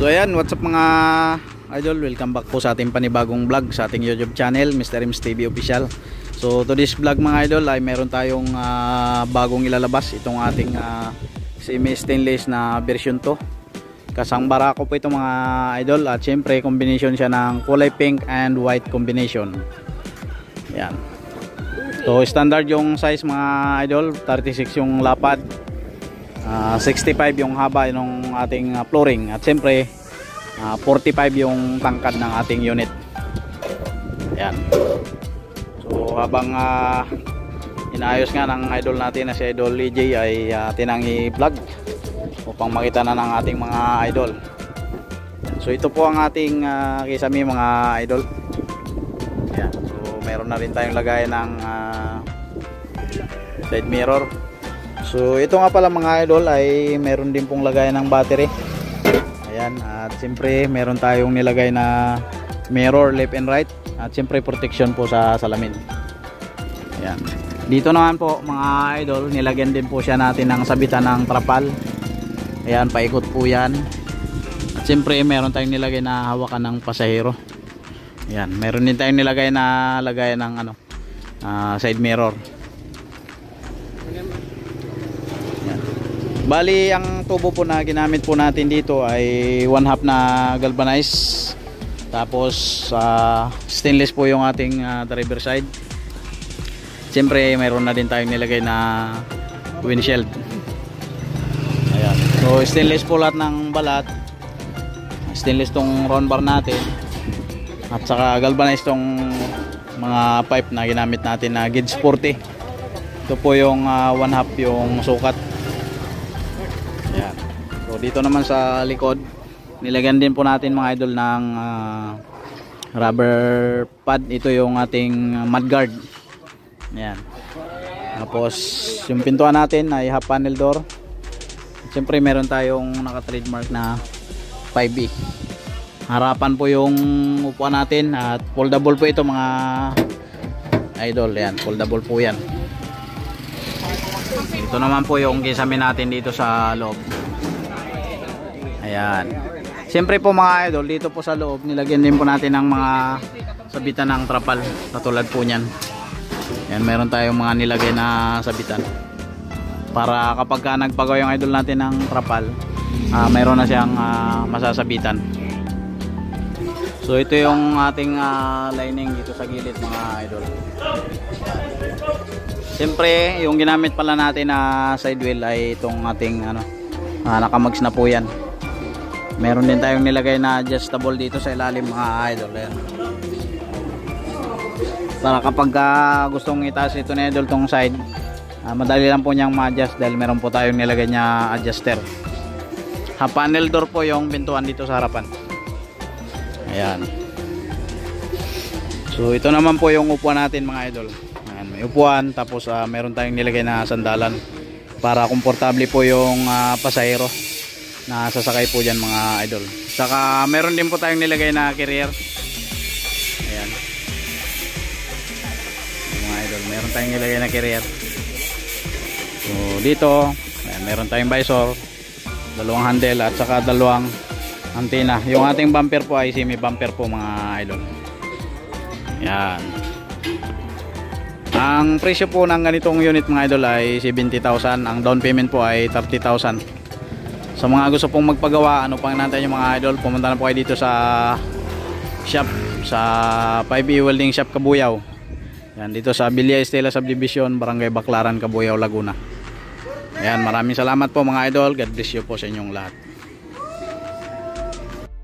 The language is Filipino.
So ayan, what's up mga idol, welcome back po sa ating panibagong vlog sa ating YouTube channel, Mr. Ims TV Official. So to this vlog mga idol ay meron tayong bagong ilalabas, itong ating semi stainless na version 2. Kasang barako po ito mga idol, at syempre combination siya ng kulay pink and white combination. Ayan. So standard yung size mga idol, 36 yung lapad, 65 yung haba ng ating flooring, at siyempre 45 yung tangkad ng ating unit. Ayan. So habang inaayos nga ng idol natin na si Idol EJ ay tinangi vlog upang makita na ng ating mga idol. So ito po ang ating kisame mga idol. Ayan. So meron na rin tayong lagay ng side mirror. So ito nga pala mga idol ay meron din pong lagay ng battery. Ayan, at siyempre meron tayong nilagay na mirror left and right, at siyempre protection po sa salamin. Ayan. Dito naman po mga idol, nilagyan din po siya natin ng sabitan ng trapal. Ayan, paikot po yan. At siyempre meron tayong nilagay na hawakan ng pasahero. Ayan, meron din tayong nilagay na lagay ng side mirror. Bali ang tubo po na ginamit po natin dito ay 1/2 na galvanized, tapos stainless po yung ating driver side. Siyempre mayroon na din tayong nilagay na windshield. Ayan. So stainless po lahat ng balat, stainless tong round bar natin, at saka galvanized tong mga pipe na ginamit natin na gauge 40. Ito po yung 1/2 yung sukat. Ayan. So dito naman sa likod, nilagyan din po natin mga idol ng rubber pad. Ito yung ating mudguard. Ayan. Tapos yung pintuan natin ay half panel door. Siyempre meron tayong naka-trademark na 5E. Harapan po yung upuan natin, at foldable po ito mga idol. Ayan, foldable po yan. Ito naman po yung kisame natin dito sa loob. Ayan. Siyempre po mga idol, dito po sa loob nilagyan din po natin ng mga sabitan ng trapal, katulad po niyan. Ayan, meron tayong mga nilagay na sabitan para kapag nagpagawa yung idol natin ng trapal, meron na siyang masasabitan. So ito yung ating lining dito sa gilid mga idol. Siyempre yung ginamit pala natin na side wheel ay itong ating nakamags na po yan. Meron din tayong nilagay na adjustable dito sa ilalim mga idol. Ayan. Para kapag gustong itaas ito na idol tong side, madali lang po niyang ma-adjust dahil meron po tayong nilagay niya adjuster. Half panel door po yung pintuan dito sa harapan. Ayan. So ito naman po yung upuan natin mga idol. Ayan, may upuan, tapos meron tayong nilagay na sandalan para komportable po yung pasahero na sasakay po dyan mga idol. Saka meron din po tayong nilagay na carrier. Ayan. Mga idol, meron tayong nilagay na carrier. So dito, ayan, meron tayong visor, dalawang handle, at saka dalawang antena. Yung ating bumper po ay semi bumper po mga idol. Yan. Ang presyo po ng ganitong unit mga idol ay 70,000. Ang down payment po ay 30,000. Sa mga gusto pong magpagawa, ano pang natin yung mga idol, pumunta na po kayo dito sa shop, sa 5E Welding Shop Cabuyao. Yan, dito sa Villa Estela Subdivision, Barangay Baclaran, Cabuyao, Laguna. Ayan, maraming salamat po mga idol. God bless you po sa inyong lahat.